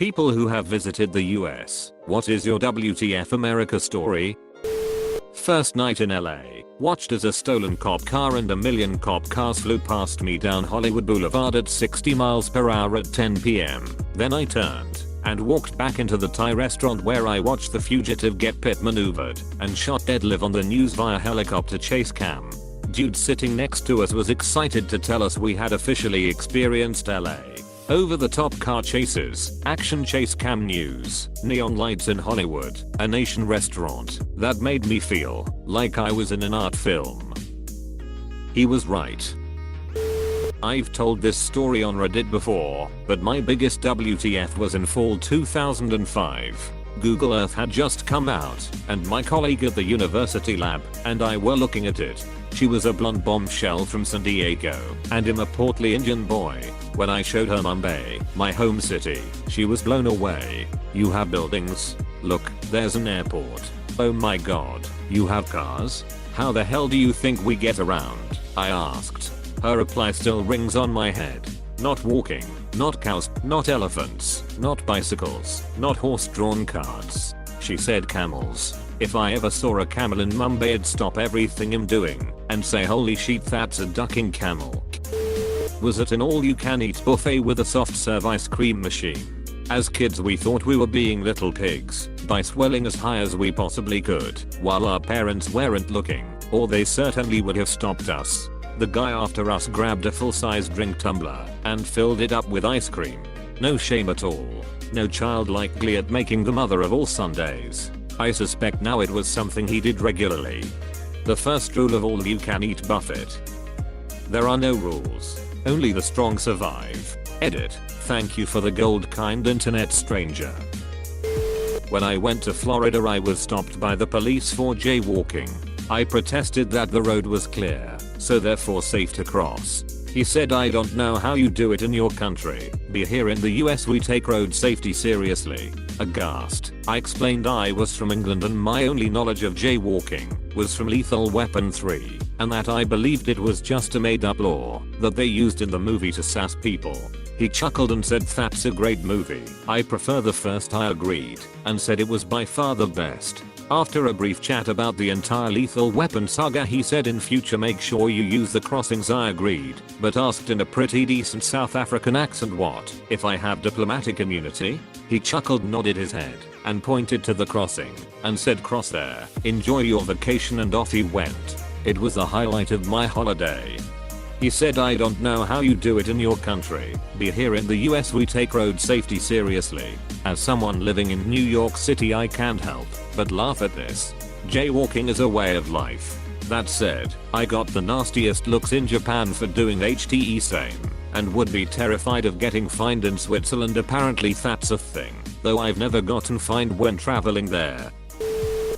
People who have visited the US, what is your WTF America story? First night in LA, watched as a stolen cop car and a million cop cars flew past me down Hollywood Boulevard at 60 miles per hour at 10 p.m. Then I turned and walked back into the Thai restaurant where I watched the fugitive get pit maneuvered and shot dead live on the news via helicopter chase cam. Dude sitting next to us was excited to tell us we had officially experienced LA. Over the top car chases, action chase cam news, neon lights in Hollywood, a nation restaurant. That made me feel like I was in an art film. He was right. I've told this story on Reddit before, but my biggest WTF was in fall 2005. Google Earth had just come out, and my colleague at the university lab and I were looking at it. She was a blonde bombshell from San Diego, and I'm a portly Indian boy. When I showed her Mumbai, my home city, she was blown away. You have buildings? Look, there's an airport. Oh my god, you have cars? How the hell do you think we get around? I asked. Her reply still rings on my head. Not walking, not cows, not elephants, not bicycles, not horse-drawn carts. She said camels. If I ever saw a camel in Mumbai, I'd stop everything I'm doing and say holy shit, that's a ducking camel. Was at an all-you-can-eat buffet with a soft serve ice cream machine. As kids we thought we were being little pigs by swelling as high as we possibly could while our parents weren't looking, or they certainly would have stopped us. The guy after us grabbed a full-size drink tumbler and filled it up with ice cream. No shame at all. No childlike glee at making the mother of all Sundays. I suspect now it was something he did regularly. The first rule of all you can eat buffet. There are no rules. Only the strong survive. Edit. Thank you for the gold, kind internet stranger. When I went to Florida, I was stopped by the police for jaywalking. I protested that the road was clear, so therefore safe to cross. He said, I don't know how you do it in your country, but here in the US we take road safety seriously. Aghast, I explained I was from England and my only knowledge of jaywalking was from Lethal Weapon 3, and that I believed it was just a made up law that they used in the movie to sass people. He chuckled and said, that's a great movie. I prefer the first. I agreed and said it was by far the best. After a brief chat about the entire Lethal Weapon saga, he said, in future make sure you use the crossings. I agreed, but asked in a pretty decent South African accent, what if I have diplomatic immunity? He chuckled, nodded his head, and pointed to the crossing and said, cross there, enjoy your vacation, and off he went. It was the highlight of my holiday. He said, I don't know how you do it in your country, but here in the US we take road safety seriously. As someone living in New York City, I can't help but laugh at this. Jaywalking is a way of life. That said, I got the nastiest looks in Japan for doing HTE same, and would be terrified of getting fined in Switzerland. Apparently that's a thing, though I've never gotten fined when traveling there.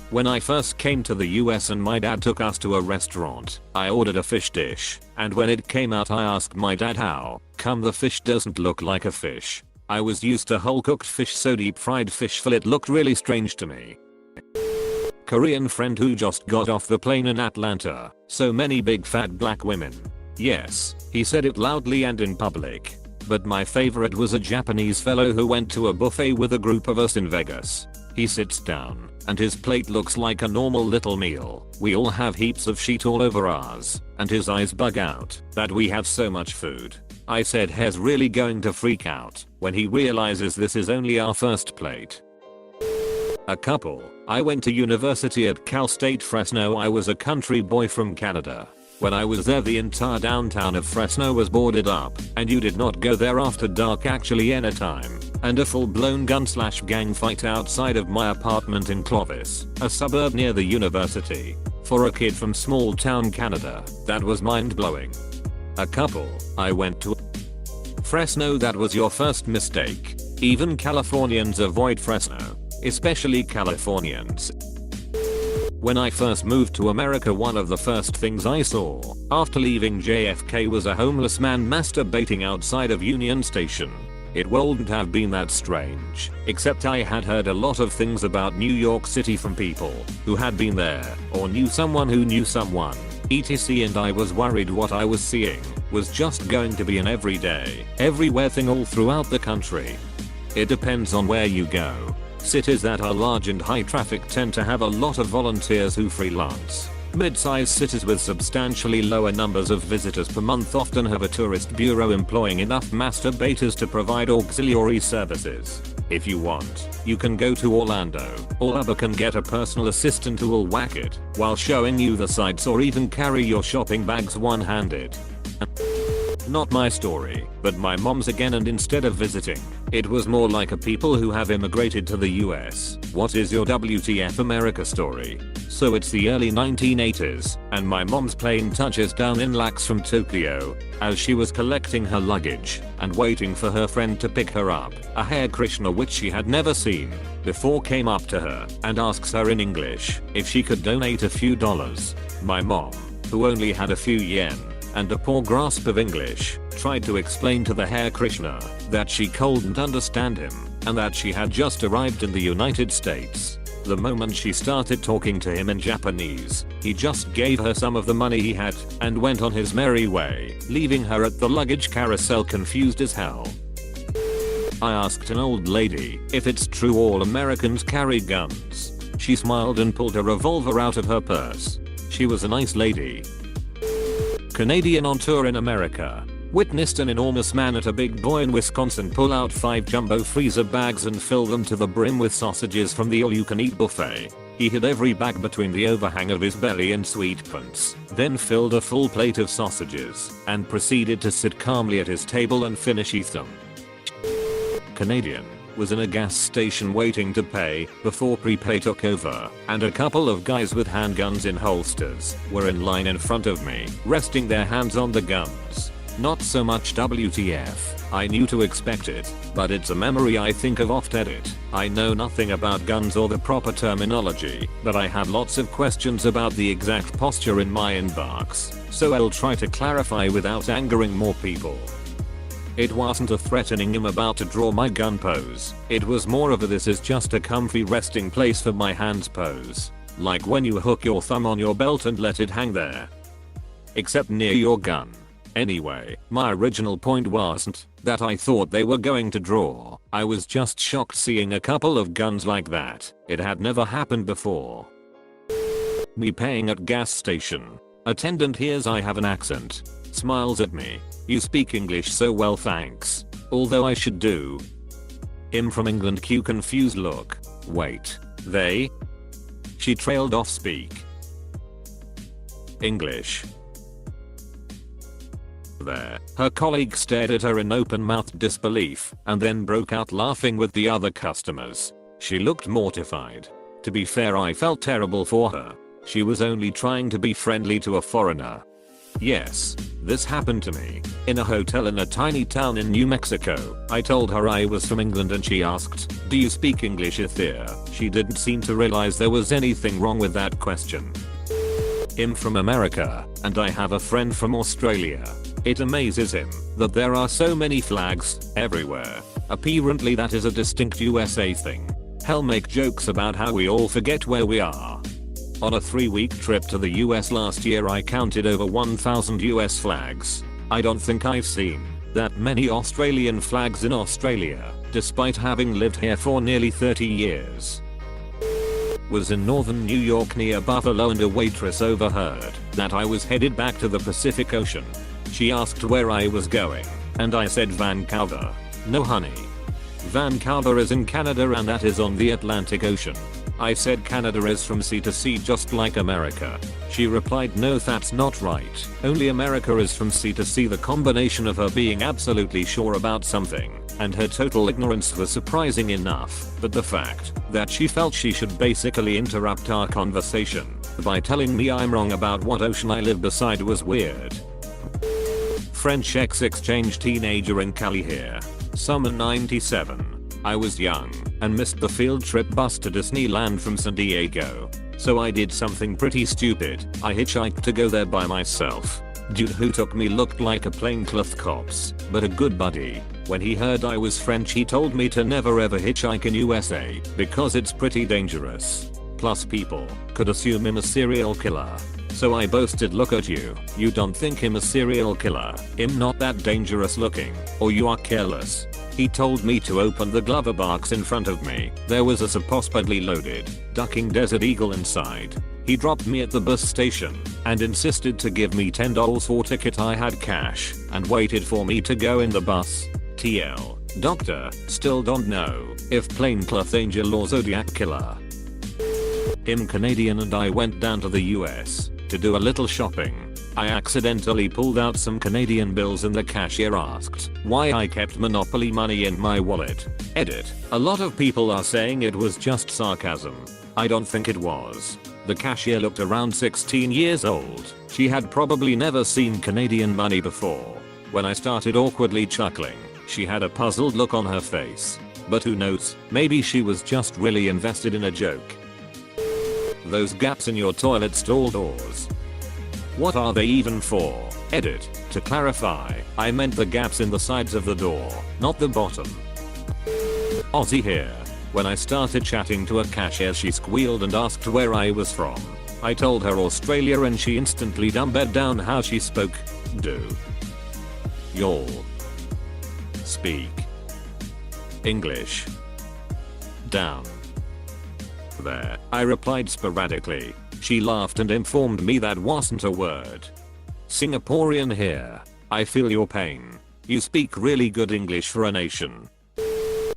When I first came to the US and my dad took us to a restaurant, I ordered a fish dish, and when it came out I asked my dad how come the fish doesn't look like a fish. I was used to whole cooked fish, so deep fried fish fillet looked really strange to me. Korean friend who just got off the plane in Atlanta. So many big fat black women. Yes, he said it loudly and in public. But my favorite was a Japanese fellow who went to a buffet with a group of us in Vegas. He sits down, and his plate looks like a normal little meal. We all have heaps of shit all over ours, and his eyes bug out that we have so much food. I said he's really going to freak out when he realizes this is only our first plate. A couple. I went to university at Cal State Fresno. I was a country boy from Canada. When I was there, the entire downtown of Fresno was boarded up, and you did not go there after dark actually anytime. And a full-blown gun/gang fight outside of my apartment in Clovis, a suburb near the university. For a kid from small town Canada, that was mind-blowing. A couple. I went to Fresno. That was your first mistake. Even Californians avoid Fresno. Especially Californians. When I first moved to America, one of the first things I saw after leaving JFK was a homeless man masturbating outside of Union Station. It wouldn't have been that strange, except I had heard a lot of things about New York City from people who had been there or knew someone who knew someone, etc., and I was worried what I was seeing was just going to be an everyday, everywhere thing all throughout the country. It depends on where you go. Cities that are large and high traffic tend to have a lot of volunteers who freelance. Mid-sized cities with substantially lower numbers of visitors per month often have a tourist bureau employing enough masturbators to provide auxiliary services. If you want, you can go to Orlando, or Uber can get a personal assistant who will whack it while showing you the sights or even carry your shopping bags one-handed. Not my story, but my mom's again, and instead of visiting, it was more like a people who have immigrated to the US. What is your WTF America story? So it's the early 1980s, and my mom's plane touches down in Lax from Tokyo. As she was collecting her luggage and waiting for her friend to pick her up, a Hare Krishna which she had never seen before came up to her and asks her in English if she could donate a few dollars. My mom, who only had a few yen and a poor grasp of English, tried to explain to the Hare Krishna that she couldn't understand him and that she had just arrived in the United States. The moment she started talking to him in Japanese, he just gave her some of the money he had and went on his merry way, leaving her at the luggage carousel confused as hell. I asked an old lady if it's true all Americans carry guns. She smiled and pulled a revolver out of her purse. She was a nice lady. Canadian on tour in America. Witnessed an enormous man at a Big Boy in Wisconsin pull out 5 jumbo freezer bags and fill them to the brim with sausages from the all-you-can-eat buffet. He hid every bag between the overhang of his belly and sweetpants, then filled a full plate of sausages, and proceeded to sit calmly at his table and finish eat them. Canadian was in a gas station waiting to pay before prepay took over, and a couple of guys with handguns in holsters were in line in front of me, resting their hands on the guns. Not so much WTF, I knew to expect it, but it's a memory I think of oft-edit. I know nothing about guns or the proper terminology, but I have lots of questions about the exact posture in my inbox, so I'll try to clarify without angering more people. It wasn't a threatening I'm about to draw my gun pose, it was more of a this is just a comfy resting place for my hands pose. Like when you hook your thumb on your belt and let it hang there. Except near your gun. Anyway, my original point wasn't that I thought they were going to draw, I was just shocked seeing a couple of guns like that. It had never happened before. Me paying at gas station. Attendant hears I have an accent. Smiles at me. You speak English so well, thanks. Although I should do. Him from England cue confused look. Wait. They? She trailed off speak English. There. Her colleague stared at her in open-mouthed disbelief and then broke out laughing with the other customers. She looked mortified. To be fair, I felt terrible for her. She was only trying to be friendly to a foreigner. Yes, this happened to me. In a hotel in a tiny town in New Mexico, I told her I was from England and she asked, "Do you speak English here?" She didn't seem to realize there was anything wrong with that question. I'm from America, and I have a friend from Australia. It amazes him that there are so many flags everywhere. Apparently that is a distinct USA thing. He'll make jokes about how we all forget where we are. On a 3-week trip to the US last year, I counted over 1,000 US flags. I don't think I've seen that many Australian flags in Australia, despite having lived here for nearly 30 years. Was in northern New York near Buffalo and a waitress overheard that I was headed back to the Pacific Ocean. She asked where I was going, and I said Vancouver. No honey. Vancouver is in Canada and that is on the Atlantic Ocean. I said Canada is from sea to sea just like America. She replied, no, that's not right. Only America is from sea to sea. The combination of her being absolutely sure about something and her total ignorance was surprising enough, but the fact that she felt she should basically interrupt our conversation by telling me I'm wrong about what ocean I live beside was weird. French ex-exchange teenager in Cali here. Summer 97. I was young and missed the field trip bus to Disneyland from San Diego. So I did something pretty stupid. I hitchhiked to go there by myself. Dude who took me looked like a plainclothes cops, but a good buddy. When he heard I was French, he told me to never ever hitchhike in USA because it's pretty dangerous. Plus people could assume him a serial killer. So I boasted, look at you, you don't think him a serial killer, him not that dangerous looking, or you are careless. He told me to open the glove box in front of me. There was a supposedly loaded, ducking Desert Eagle inside. He dropped me at the bus station and insisted to give me $10 for ticket. I had cash and waited for me to go in the bus. TL. Doctor, still don't know if plaincloth angel or zodiac killer. I'm Canadian and I went down to the US to do a little shopping. I accidentally pulled out some Canadian bills and the cashier asked why I kept Monopoly money in my wallet. Edit. A lot of people are saying it was just sarcasm. I don't think it was. The cashier looked around 16 years old. She had probably never seen Canadian money before. When I started awkwardly chuckling, she had a puzzled look on her face. But who knows, maybe she was just really invested in a joke. Those gaps in your toilet stall doors. What are they even for? Edit. To clarify, I meant the gaps in the sides of the door, not the bottom. Aussie here. When I started chatting to a cashier, she squealed and asked where I was from. I told her Australia and she instantly dumbed down how she spoke. Do y'all speak English down there? I replied sporadically. She laughed and informed me that wasn't a word. Singaporean here. I feel your pain. You speak really good English for a nation.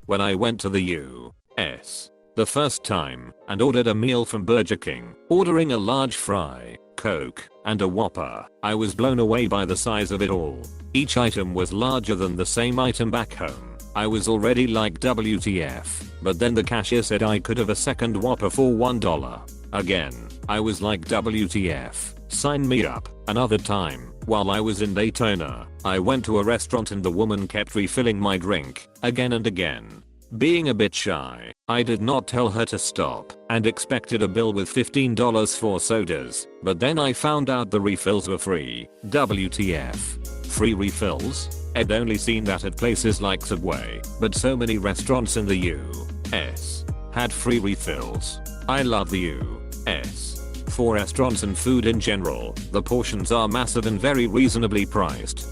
When I went to the US the first time and ordered a meal from Burger King, ordering a large fry, Coke, and a Whopper, I was blown away by the size of it all. Each item was larger than the same item back home. I was already like WTF, but then the cashier said I could have a second Whopper for $1. Again, I was like WTF, sign me up. Another time, while I was in Daytona, I went to a restaurant and the woman kept refilling my drink, again and again. Being a bit shy, I did not tell her to stop and expected a bill with $15 for sodas, but then I found out the refills were free. WTF. Free refills? I'd only seen that at places like Subway, but so many restaurants in the US had free refills. I love the US. For restaurants and food in general, the portions are massive and very reasonably priced.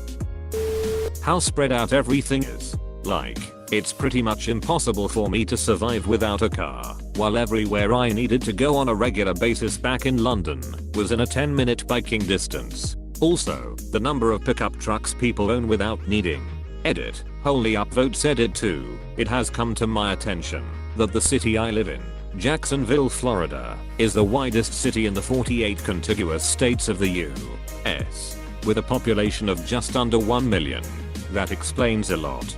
How spread out everything is. Like, it's pretty much impossible for me to survive without a car, while everywhere I needed to go on a regular basis back in London was in a 10-minute biking distance. Also, the number of pickup trucks people own without needing. Edit. Holy upvote said it too. It has come to my attention that the city I live in, Jacksonville, Florida, is the widest city in the 48 contiguous states of the US, with a population of just under 1 million. That explains a lot.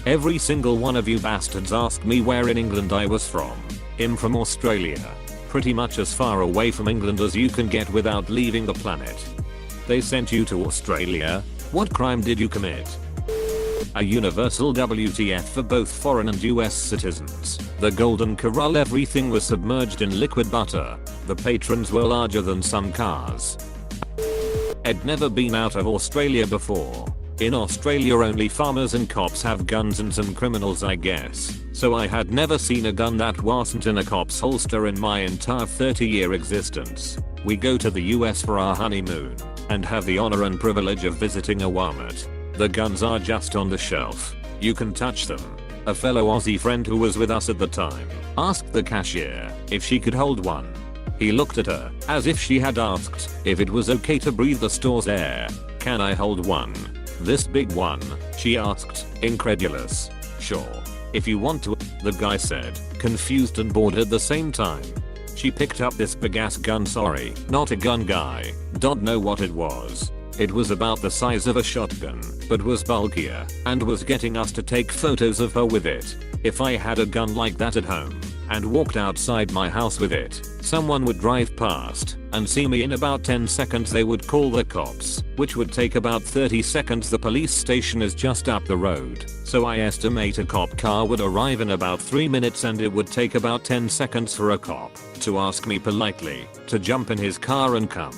Every single one of you bastards asked me where in England I was from. I'm from Australia. Pretty much as far away from England as you can get without leaving the planet. They sent you to Australia? What crime did you commit? A universal WTF for both foreign and US citizens. The Golden Corral, everything was submerged in liquid butter. The patrons were larger than some cars. I'd never been out of Australia before. In Australia only farmers and cops have guns and some criminals, I guess. So I had never seen a gun that wasn't in a cop's holster in my entire 30-year existence. We go to the US for our honeymoon and have the honor and privilege of visiting a Walmart. The guns are just on the shelf. You can touch them. A fellow Aussie friend who was with us at the time asked the cashier if she could hold one. He looked at her as if she had asked if it was okay to breathe the store's air. Can I hold one? This big one? She asked, incredulous. Sure. If you want to, the guy said, confused and bored at the same time. She picked up this big ass gun. Sorry, not a gun guy. Don't know what it was. It was about the size of a shotgun, but was bulkier, and was getting us to take photos of her with it. If I had a gun like that at home, and walked outside my house with it, someone would drive past, and see me. In about 10 seconds they would call the cops, which would take about 30 seconds. The police station is just up the road, so I estimate a cop car would arrive in about 3 minutes, and it would take about 10 seconds for a cop to ask me politely to jump in his car and come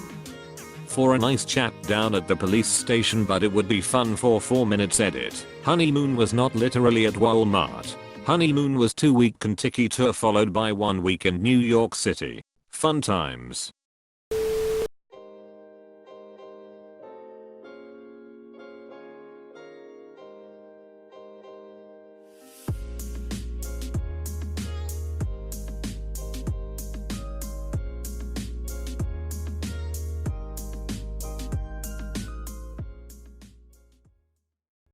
for a nice chat down at the police station, but it would be fun for 4 minutes. Edit. Honeymoon was not literally at Walmart. Honeymoon was 2-week Kentucky tour followed by 1 week in New York City. Fun times.